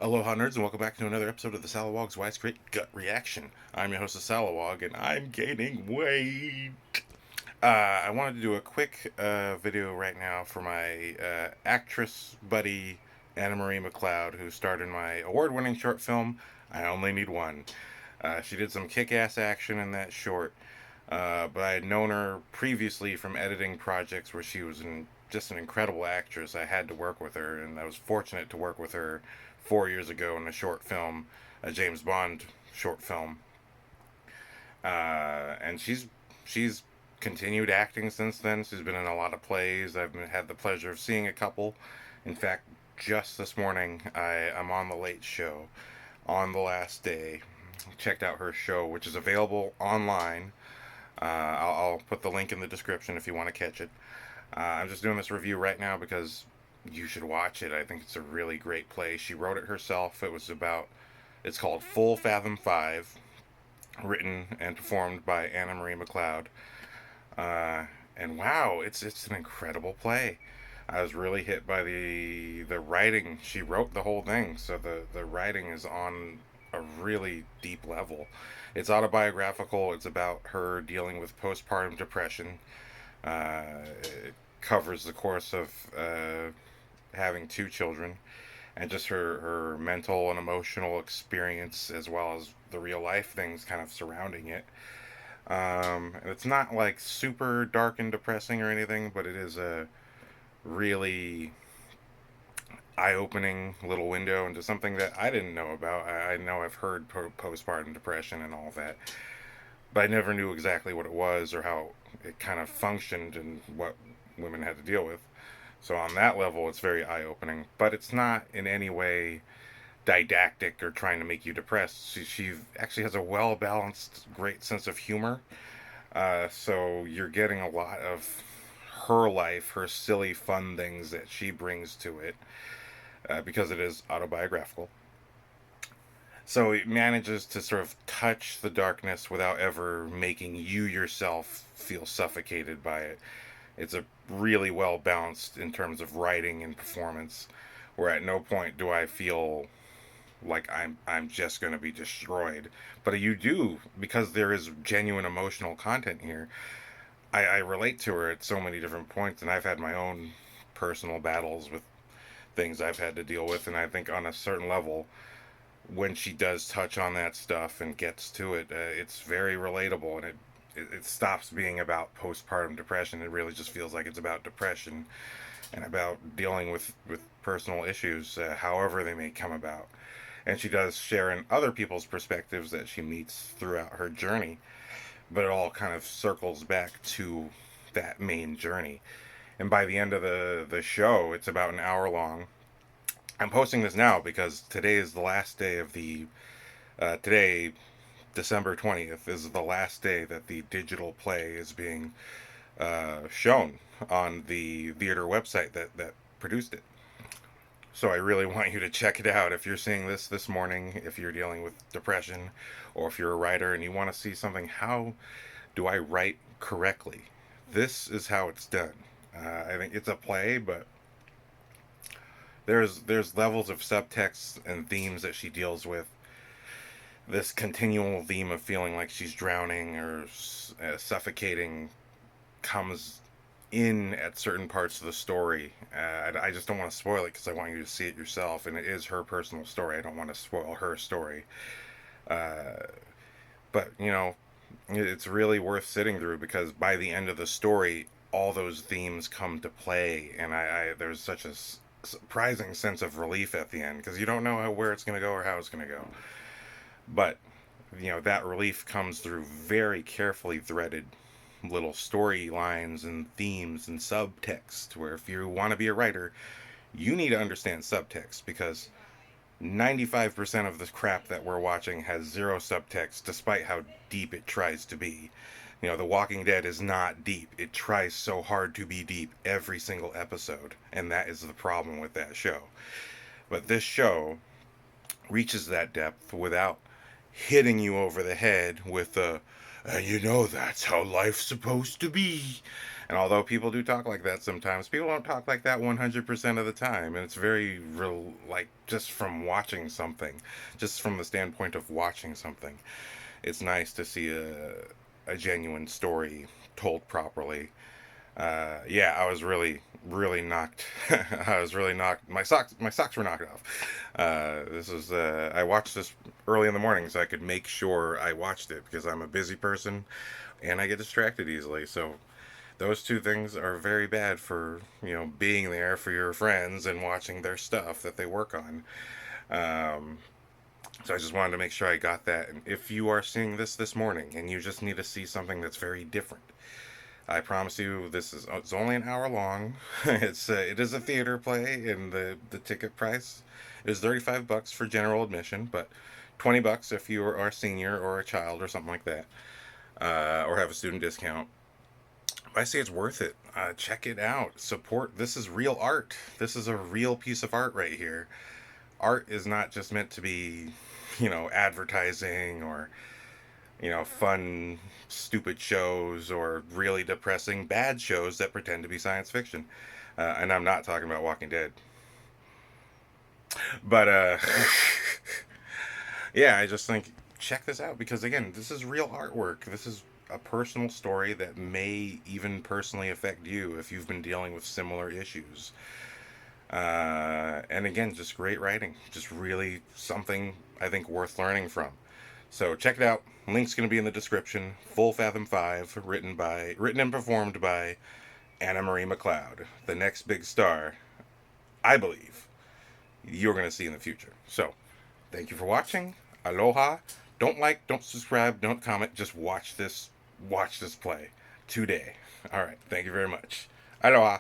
Aloha nerds, and welcome back to another episode of the Salawag's Wise Great Gut Reaction. I'm your host, the Salawag, and I'm gaining weight. I wanted to do a quick video right now for my actress buddy, Annamarie MacLeod, who starred in my award-winning short film, I Only Need One. She did some kick-ass action in that short, but I had known her previously from editing projects where she was just an incredible actress. I had to work with her, and I was fortunate to work with her 4 years ago in a short film, a James Bond short film. And she's continued acting since then. She's been in a lot of plays. Had the pleasure of seeing a couple. In fact, just this morning, I'm on the Late Show on the last day. Checked out her show, which is available online. I'll put the link in the description if you want to catch it. I'm just doing this review right now because you should watch it. I think it's a really great play. She wrote it herself. It's called Full Fathom 5, written and performed by Annamarie MacLeod. And wow, it's an incredible play. I was really hit by the writing. She wrote the whole thing, so the writing is on a really deep level. It's autobiographical. It's about her dealing with postpartum depression. It covers the course of having two children and just her mental and emotional experience as well as the real life things kind of surrounding it. It's not like super dark and depressing or anything, but it is a really eye-opening little window into something that I didn't know about. I know I've heard postpartum depression and all that, but I never knew exactly what it was or how it kind of functioned and what women had to deal with. So on that level, it's very eye-opening, but it's not in any way didactic or trying to make you depressed. She actually has a well-balanced, great sense of humor. So you're getting a lot of her life, her silly, fun things that she brings to it, because it is autobiographical. So it manages to sort of touch the darkness without ever making you yourself feel suffocated by it. It's a really well balanced in terms of writing and performance, where at no point do I feel like I'm just going to be destroyed. But you do, because there is genuine emotional content here. I relate to her at so many different points, and I've had my own personal battles with things I've had to deal with, and I think on a certain level, when she does touch on that stuff and gets to it, it's very relatable, and it stops being about postpartum depression. It really just feels like it's about depression and about dealing with personal issues, however they may come about. And she does share in other people's perspectives that she meets throughout her journey, but it all kind of circles back to that main journey. And by the end of the show, it's about an hour long. I'm posting this now because today is the last day of today, December 20th, is the last day that the digital play is being shown on the theater website that produced it. So I really want you to check it out if you're seeing this morning, if you're dealing with depression, or if you're a writer and you want to see something. How do I write correctly? This is how it's done. I think it's a play, but there's levels of subtext and themes that she deals with. This continual theme of feeling like she's drowning or suffocating comes in at certain parts of the story. I just don't want to spoil it because I want you to see it yourself, and it is her personal story. I don't want to spoil her story. But, it's really worth sitting through because by the end of the story, all those themes come to play, and there's such a surprising sense of relief at the end because you don't know where it's going to go or how it's going to go. But, that relief comes through very carefully threaded little storylines and themes and subtext, where if you want to be a writer, you need to understand subtext because 95% of the crap that we're watching has zero subtext despite how deep it tries to be. The Walking Dead is not deep. It tries so hard to be deep every single episode, and that is the problem with that show. But this show reaches that depth without hitting you over the head with that's how life's supposed to be. And although people do talk like that sometimes, people don't talk like that 100% of the time. And it's very real, like just from watching something, just from the standpoint of watching something, it's nice to see a genuine story told properly. Yeah, I was really knocked. I was really knocked. My socks were knocked off. This was I watched this early in the morning so I could make sure I watched it because I'm a busy person and I get distracted easily. So those two things are very bad for being there for your friends and watching their stuff that they work on. Um, so I just wanted to make sure I got that. And if you are seeing this morning and you just need to see something that's very different, I promise you, it's only an hour long. It is a theater play, and the ticket price is $35 for general admission, but $20 if you are a senior or a child or something like that, or have a student discount. I say it's worth it. Check it out. Support. This is real art. This is a real piece of art right here. Art is not just meant to be, advertising or fun, stupid shows or really depressing, bad shows that pretend to be science fiction. And I'm not talking about Walking Dead. But, yeah, I just think check this out because, again, this is real artwork. This is a personal story that may even personally affect you if you've been dealing with similar issues. And again, just great writing. Just really something I think worth learning from. So check it out. Link's going to be in the description. Full Fathom 5, written and performed by Annamarie MacLeod, the next big star, I believe, you're going to see in the future. So, thank you for watching. Aloha. Don't like, don't subscribe, don't comment. Just watch this play today. All right. Thank you very much. Aloha.